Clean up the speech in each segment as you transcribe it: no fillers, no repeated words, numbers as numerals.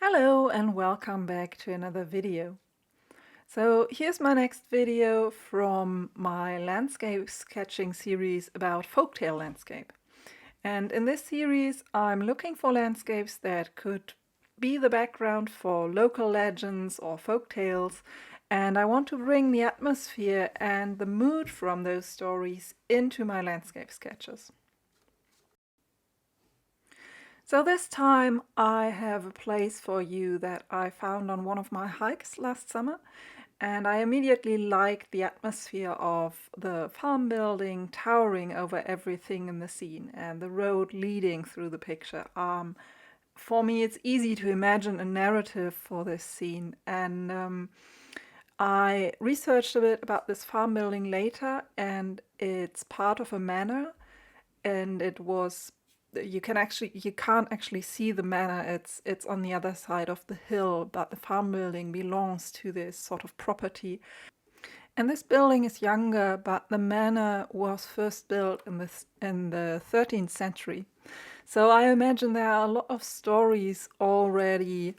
Hello and welcome back to another video. So here's my next video from my landscape sketching series about folktale landscape. And in this series I'm looking for landscapes that could be the background for local legends or folktales, and I want to bring the atmosphere and the mood from those stories into my landscape sketches. So this time I have a place for you that I found on one of my hikes last summer, and I immediately liked the atmosphere of the farm building towering over everything in the scene and the road leading through the picture. For me it's easy to imagine a narrative for this scene, and I researched a bit about this farm building later, and it's part of a manor, and you can't actually see the manor. It's on the other side of the hill, but the farm building belongs to this sort of property. And this building is younger, but the manor was first built in the 13th century. So I imagine there are a lot of stories already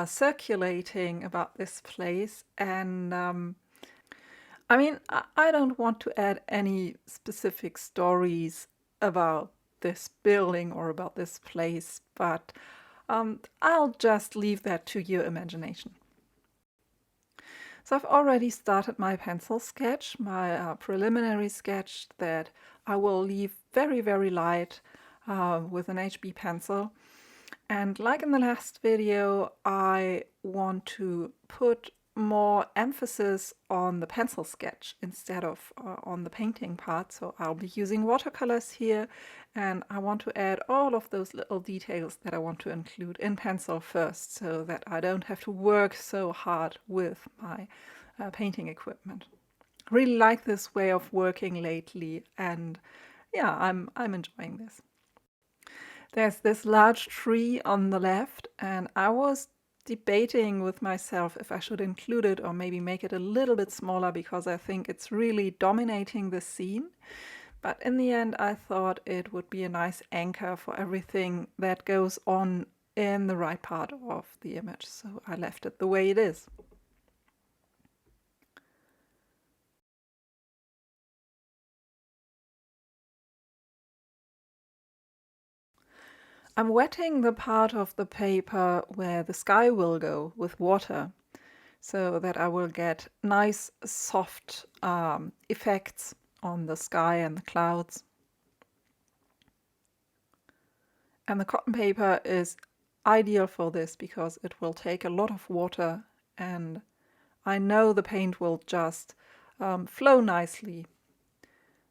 circulating about this place, and I mean, I don't want to add any specific stories about this building or about this place, but I'll just leave that to your imagination. So I've already started my pencil sketch, my preliminary sketch that I will leave very, very light with an HB pencil. And like in the last video, I want to put more emphasis on the pencil sketch instead of on the painting part. So I'll be using watercolors here, and I want to add all of those little details that I want to include in pencil first, so that I don't have to work so hard with my painting equipment. I really like this way of working lately, and yeah, I'm enjoying this. There's this large tree on the left, and I was debating with myself if I should include it or maybe make it a little bit smaller, because I think it's really dominating the scene. But in the end, I thought it would be a nice anchor for everything that goes on in the right part of the image, so I left it the way it is. I'm wetting the part of the paper where the sky will go with water, so that I will get nice soft effects on the sky and the clouds. And the cotton paper is ideal for this because it will take a lot of water, and I know the paint will just flow nicely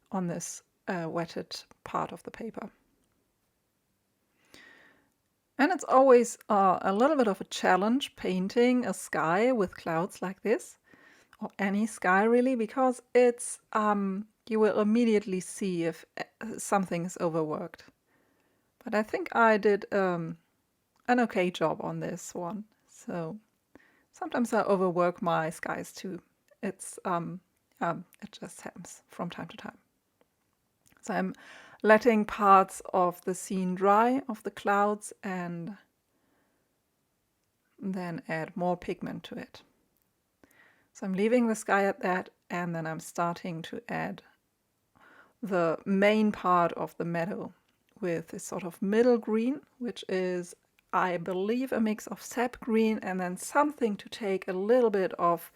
on this wetted part of the paper. And it's always a little bit of a challenge painting a sky with clouds like this, or any sky really, because it's you will immediately see if something is overworked. But I think I did an okay job on this one. So sometimes I overwork my skies too. It's it just happens from time to time. So I'm letting parts of the scene dry, of the clouds, and then add more pigment to it. So I'm leaving the sky at that, and then I'm starting to add the main part of the meadow with this sort of middle green, which is, I believe, a mix of sap green and then something to take a little bit of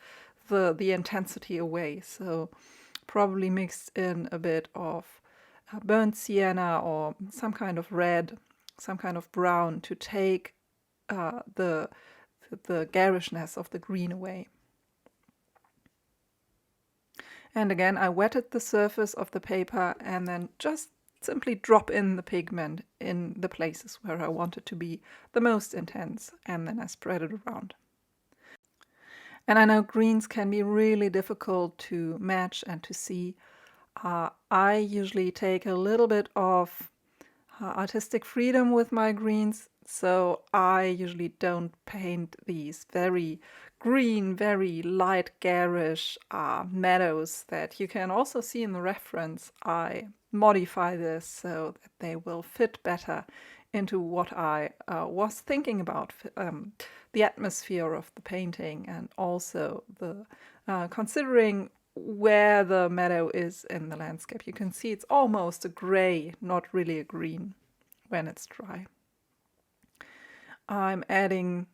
the intensity away. So probably mixed in a bit of burnt sienna or some kind of red, some kind of brown, to take the garishness of the green away. And again, I wetted the surface of the paper and then just simply drop in the pigment in the places where I want it to be the most intense, and then I spread it around. And I know greens can be really difficult to match and to see. I usually take a little bit of artistic freedom with my greens, so I usually don't paint these very green, very light garish meadows that you can also see in the reference. I modify this so that they will fit better into what I was thinking about, the atmosphere of the painting, and also the considering where the meadow is in the landscape. You can see it's almost a gray, not really a green when it's dry. I'm adding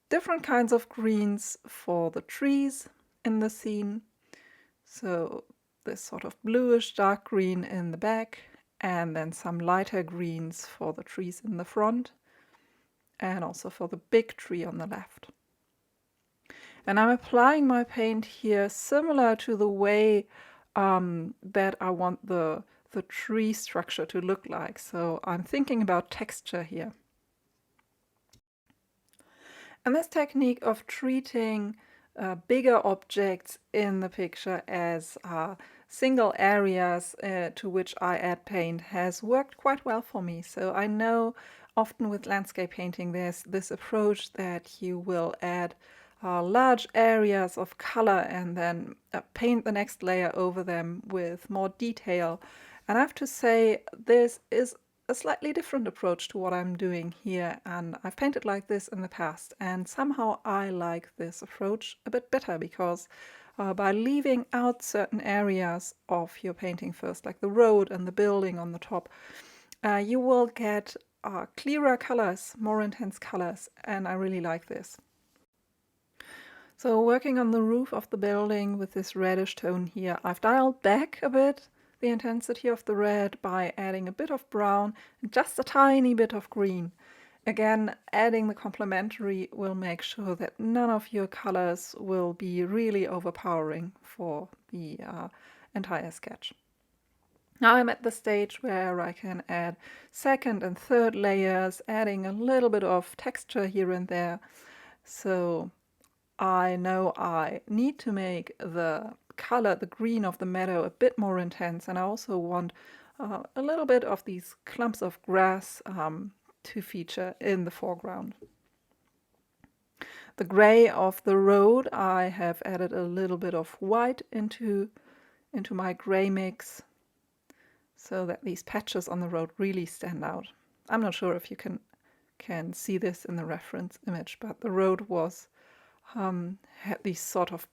different kinds of greens for the trees in the scene. So this sort of bluish dark green in the back, and then some lighter greens for the trees in the front, and also for the big tree on the left. And I'm applying my paint here similar to the way that I want the tree structure to look like. So I'm thinking about texture here. And this technique of treating bigger objects in the picture as single areas to which I add paint has worked quite well for me. So I know often with landscape painting there's this approach that you will add large areas of color and then paint the next layer over them with more detail. And I have to say this is a slightly different approach to what I'm doing here, and I've painted like this in the past, and somehow I like this approach a bit better because by leaving out certain areas of your painting first, like the road and the building on the top, you will get clearer colors, more intense colors, and I really like this. So working on the roof of the building with this reddish tone here, I've dialed back a bit the intensity of the red by adding a bit of brown and just a tiny bit of green. Again, adding the complementary will make sure that none of your colors will be really overpowering for the entire sketch. Now I'm at the stage where I can add second and third layers, adding a little bit of texture here and there. So I know I need to make the color, the green of the meadow, a bit more intense, and I also want a little bit of these clumps of grass to feature in the foreground. The gray of the road, I have added a little bit of white into my gray mix so that these patches on the road really stand out. I'm not sure if you can see this in the reference image, but the road was had these sort of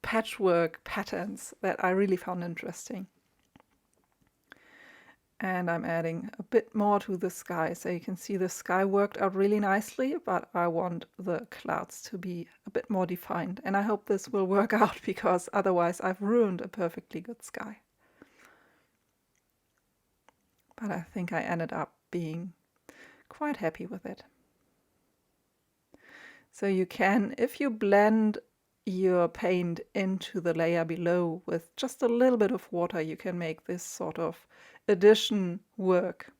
patchwork patterns that I really found interesting. And I'm adding a bit more to the sky, so you can see the sky worked out really nicely, but I want the clouds to be a bit more defined, and I hope this will work out because otherwise I've ruined a perfectly good sky. But I think I ended up being quite happy with it. So you can, if you blend your paint into the layer below with just a little bit of water, you can make this sort of addition work.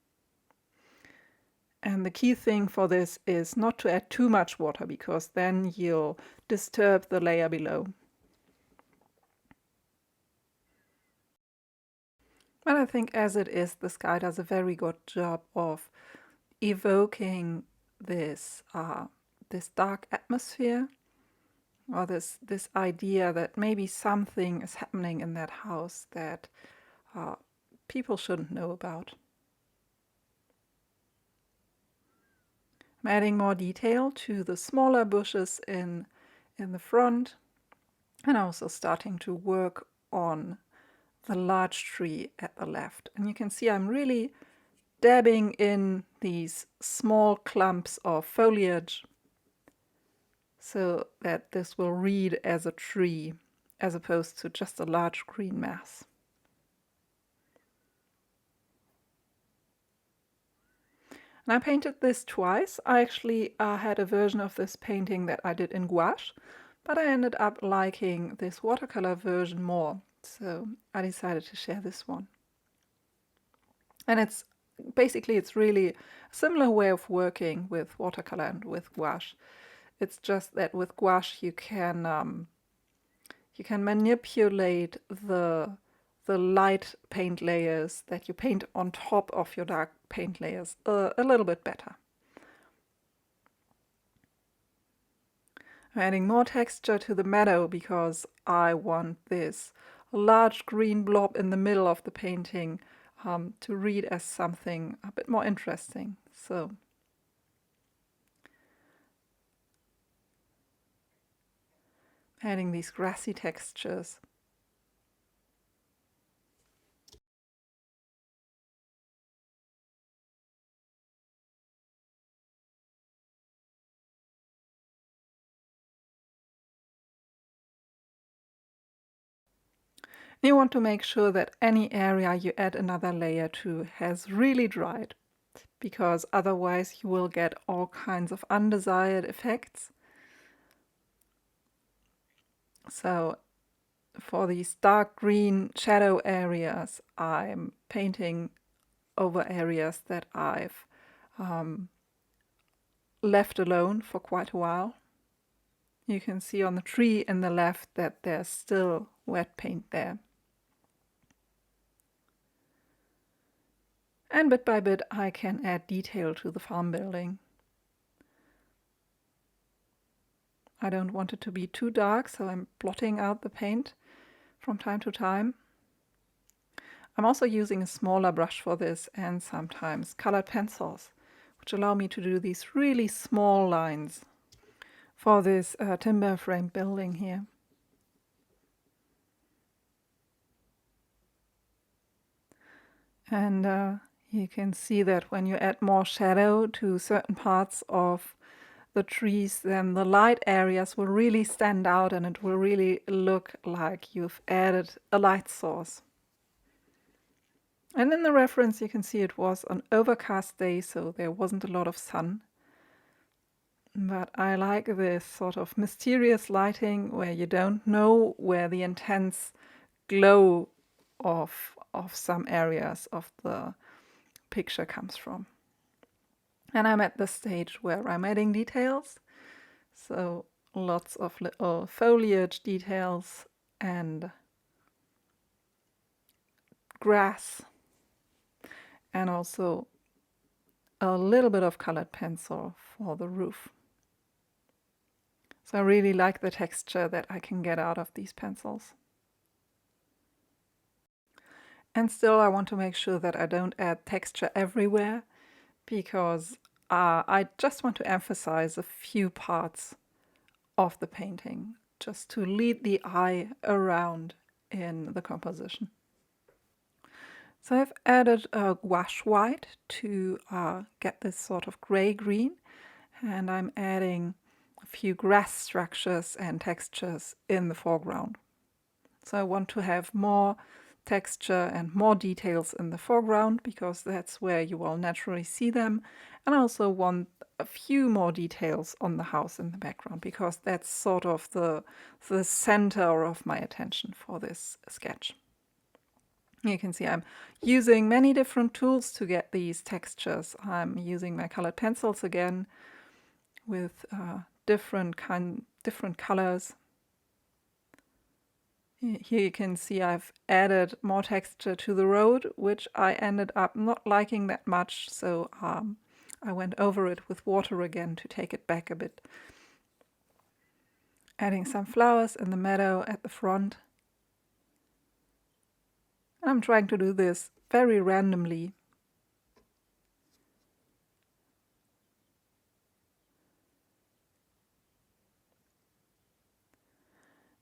And the key thing for this is not to add too much water, because then you'll disturb the layer below. But I think as it is, the sky does a very good job of evoking this this dark atmosphere, or this idea that maybe something is happening in that house that people shouldn't know about. I'm adding more detail to the smaller bushes in the front, and also starting to work on the large tree at the left. And you can see I'm really dabbing in these small clumps of foliage so that this will read as a tree as opposed to just a large green mass. And I painted this twice. I actually had a version of this painting that I did in gouache, but I ended up liking this watercolor version more, so I decided to share this one. And it's really a similar way of working with watercolor and with gouache. It's just that with gouache you can manipulate the light paint layers that you paint on top of your dark paint layers a little bit better. I'm adding more texture to the meadow because I want this large green blob in the middle of the painting to read as something a bit more interesting. So adding these grassy textures. You want to make sure that any area you add another layer to has really dried, because otherwise you will get all kinds of undesired effects. So for these dark green shadow areas, I'm painting over areas that I've left alone for quite a while. You can see on the tree in the left that there's still wet paint there. And bit by bit I can add detail to the farm building. I don't want it to be too dark, so I'm blotting out the paint from time to time. I'm also using a smaller brush for this and sometimes colored pencils, which allow me to do these really small lines for this timber frame building here. And you can see that when you add more shadow to certain parts of the trees, then the light areas will really stand out and it will really look like you've added a light source. And in the reference you can see it was an overcast day, so there wasn't a lot of sun. But I like this sort of mysterious lighting where you don't know where the intense glow of some areas of the picture comes from. And I'm at the stage where I'm adding details. So lots of little foliage details and grass, and also a little bit of colored pencil for the roof. So I really like the texture that I can get out of these pencils. And still I want to make sure that I don't add texture everywhere, because I just want to emphasize a few parts of the painting, just to lead the eye around in the composition. So I've added a gouache white to get this sort of gray-green, and I'm adding a few grass structures and textures in the foreground. So I want to have more texture and more details in the foreground, because that's where you will naturally see them. And I also want a few more details on the house in the background, because that's sort of the center of my attention for this sketch. You can see I'm using many different tools to get these textures. I'm using my colored pencils again with different colors. Here you can see I've added more texture to the road, which I ended up not liking that much, so I went over it with water again to take it back a bit. Adding some flowers in the meadow at the front. I'm trying to do this very randomly.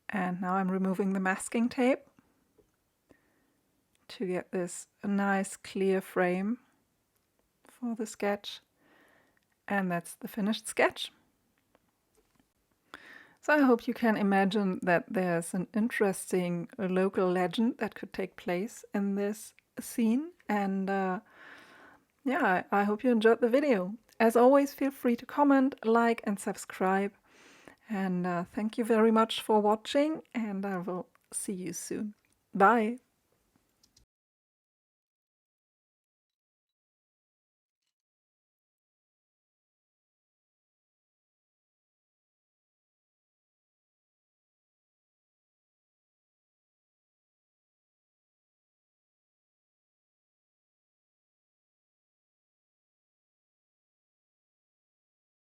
And now I'm removing the masking tape to get this nice clear frame for the sketch. And that's the finished sketch. So I hope you can imagine that there's an interesting local legend that could take place in this scene. And yeah, I hope you enjoyed the video. As always, feel free to comment, like and subscribe. And thank you very much for watching, and I will see you soon. Bye!